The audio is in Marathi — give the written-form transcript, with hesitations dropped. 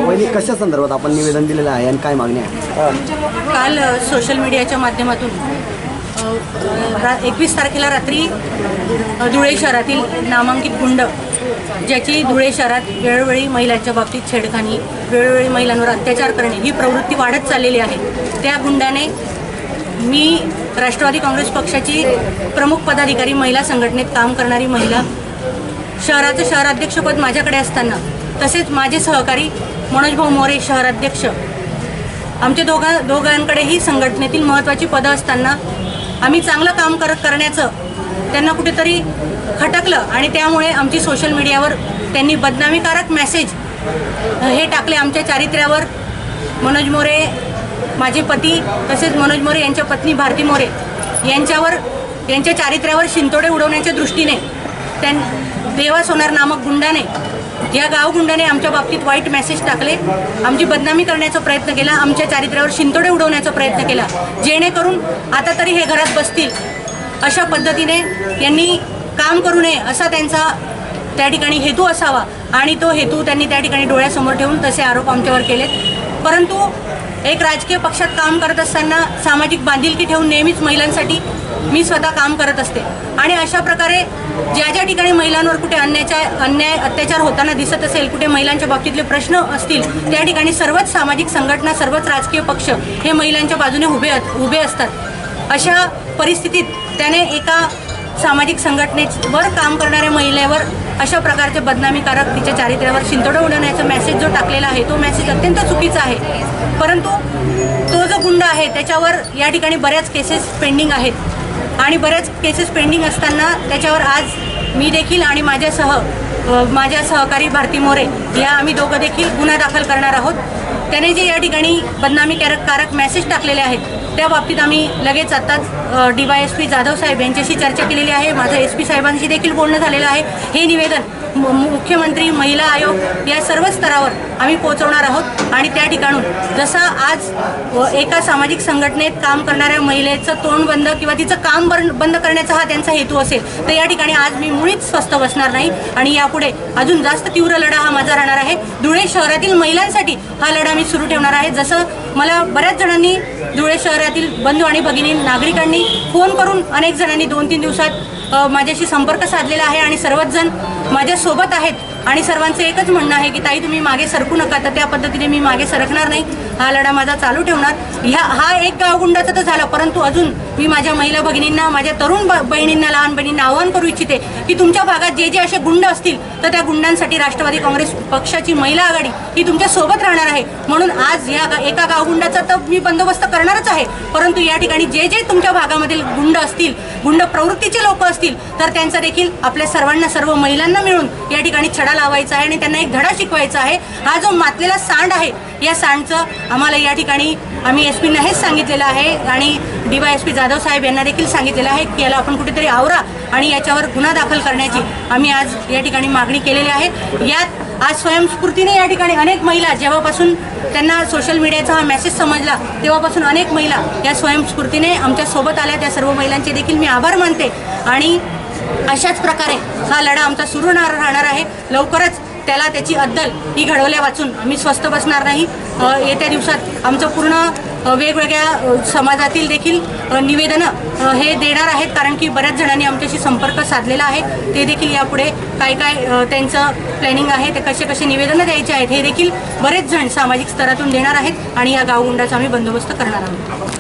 वैदिक कशा संदर्भात आपण निवेदन दिलेलं आहे आणि काय मागणी आहे? काल सोशल मीडियाच्या माध्यमातून 21 तारखेला रात्री धुळे शहरातील नामांकित गुंड ज्याची धुळे शहरात वेळोवेळी महिलांच्या बाबतीत छेडखानी, वेळोवेळी महिलांवर अत्याचार करणे ही प्रवृत्ती वाढत चाललेली आहे, त्या गुंडाने मी राष्ट्रवादी काँग्रेस पक्षाची प्रमुख पदाधिकारी, महिला संघटनेत काम करणारी महिला, शहराचं शहराध्यक्षपद माझ्याकडे असताना, तसेच माझे सहकारी मनोज भाऊ मोरे शहराध्यक्ष, आमच्या दोघांकडेही संघटनेतील महत्त्वाची पदं असताना आम्ही चांगलं काम करण्याचं त्यांना कुठेतरी खटकलं आणि त्यामुळे आमची सोशल मीडियावर त्यांनी बदनामीकारक मेसेज हे टाकले आमच्या चारित्र्यावर. मनोज मोरे माझे पती तसेच मनोज मोरे यांच्या पत्नी भारती मोरे यांच्या चारित्र्यावर शिंतोडे उडवण्याच्या दृष्टीने देवा सोनार नामक गुंडाने, या गावगुंडाने आमच्या बाबतीत वाईट मेसेज टाकले, आमची बदनामी करण्याचा प्रयत्न केला, आमच्या चारित्र्यावर शिंतोडे उडवण्याचा प्रयत्न केला, जेणेकरून आता तरी हे घरात बसतील अशा पद्धतीने यांनी काम करू नये असा त्यांचा त्या ठिकाणी हेतू असावा आणि तो हेतू त्यांनी त्या ठिकाणी डोळ्यासमोर ठेवून तसे आरोप आमच्यावर केलेत. परंतु एक राजकीय पक्षात काम करत असताना सामाजिक बांधिलकी ठेवून नेहमीच महिलांसाठी मी स्वतः काम करत असते आणि अशा प्रकारे ज्या ठिकाणी महिलांवर कुठे अन्याय अत्याचार होताना दिसत असेल, कुठे महिलांच्या बाबतीतले प्रश्न असतील, त्या ठिकाणी सर्वच सामाजिक संघटना, सर्वच राजकीय पक्ष हे महिलांच्या बाजूने उभे असतात. अशा परिस्थितीत त्याने एका सामाजिक संघटनेवर काम करणाऱ्या महिलेवर अशा प्रकारचे बदनामीकारक, तिच्या चारित्र्यावर शिंतोडे उडवण्याचा मेसेज जो टाकलेला आहे तो मेसेज अत्यंत चुकीचा आहे. परंतु तो जो गुंड आहे त्याच्यावर या ठिकाणी बऱ्याच केसेस पेंडिंग आहेत आणि बऱ्याच केसेस पेंडिंग असताना त्याच्यावर आज मी देखील आणि माझ्या सहकारी भारती मोरे या आम्ही दोघं देखील गुन्हा दाखल करणार आहोत. त्याने जे या ठिकाणी बदनामीकारक मेसेज टाकलेले आहेत त्या बाबतीत आम्ही लगेच आत्ताच DYSP जाधव साहेब यांच्याशी चर्चा केलेली आहे. माझं SP साहेबांशी देखील बोलणं झालेलं आहे. हे निवेदन मुख्यमंत्री, महिला आयोग या सर्व स्तरावर आम्ही पोहोचवणार आहोत आणि त्या ठिकाणून जसा आज एका सामाजिक संघटनेत काम करणाऱ्या महिलेचं तोंड बंद किंवा तिचं काम बंद करण्याचा हा त्यांचा हेतू असेल तर या ठिकाणी आज मी मुळीच स्वस्थ बसणार नाही आणि यापुढे अजून जास्त तीव्र लढा हा माझा राहणार आहे. धुळे शहरातील महिलांसाठी हा लढा मी सुरू ठेवणार आहे. जसं मला बऱ्याच जणांनी, धुळे शहरातील बंधू आणि भगिनी, नागरिकांनी फोन करून अनेक जणांनी 2-3 दिवसात माझ्याशी संपर्क साधलेला आहे आणि सर्वच जण माझ्यासोबत आहेत आणि सर्वांचं एकच म्हणणं आहे की ताई तुम्ही मागे सरकू नका. तर त्या पद्धतीने मी मागे सरकणार नाही, हा लढा माझा चालू ठेवणार. हा एक गावगुंडाचा तर झाला, परंतु अजून मी माझ्या महिला भगिनींना, माझ्या तरुण बहिणींना, लहान बहिणींना आवाहन करू इच्छिते की तुमच्या भागात जे असे गुंड असतील तर त्या गुंडांसाठी राष्ट्रवादी काँग्रेस पक्षाची महिला आघाडी ही तुमच्या सोबत राहणार आहे. म्हणून आज या एका गावगुंडाचा तर मी बंदोबस्त करणारच आहे, परंतु या ठिकाणी जे तुमच्या भागामधील गुंड असतील, गुंड प्रवृत्तीचे लोक असतील तर त्यांचा देखील आपल्या सर्वांना, सर्व महिलांना मिळून या ठिकाणी छडा लावायचा आहे आणि त्यांना एक धडा शिकवायचा आहे. हा जो मातलेला सांड आहे या सांडचं आम्हाला या ठिकाणी आम्ही SP हेच सांगितलेलं आहे आणि DYSP जाधव साहेब यांना देखील सांगितलेलं आहे की याला आपण कुठेतरी आवरा आणि याच्यावर गुन्हा दाखल करण्याची आम्ही आज या ठिकाणी मागणी केलेली आहे. यात आज स्वयंस्फूर्तीने या ठिकाणी अनेक महिला, जेव्हापासून त्यांना सोशल मीडियाचा हा मेसेज समजला तेव्हापासून अनेक महिला या स्वयंस्फूर्तीने आमच्या सोबत आल्या. त्या सर्व महिलांचे देखील मी आभार मानते आणि अशाच प्रकारे हा लढा आमचा सुरू राहणार आहे. लवकरच त्याला त्याची अद्दल ही घडवल्या वाचून आम्ही स्वस्थ बसणार नाही. येत्या दिवसात आमचं पूर्ण वेगवेगळ्या समाजातील देखील निवेदनं हे देणार आहेत, कारण की बऱ्याच जणांनी आमच्याशी संपर्क साधलेला आहे. ते देखील यापुढे काय त्यांचं प्लॅनिंग आहे, ते कसे निवेदनं द्यायचे आहेत हे देखील बरेच जण सामाजिक स्तरातून देणार आहेत आणि या गावगुंडाचा आम्ही बंदोबस्त करणार आहोत.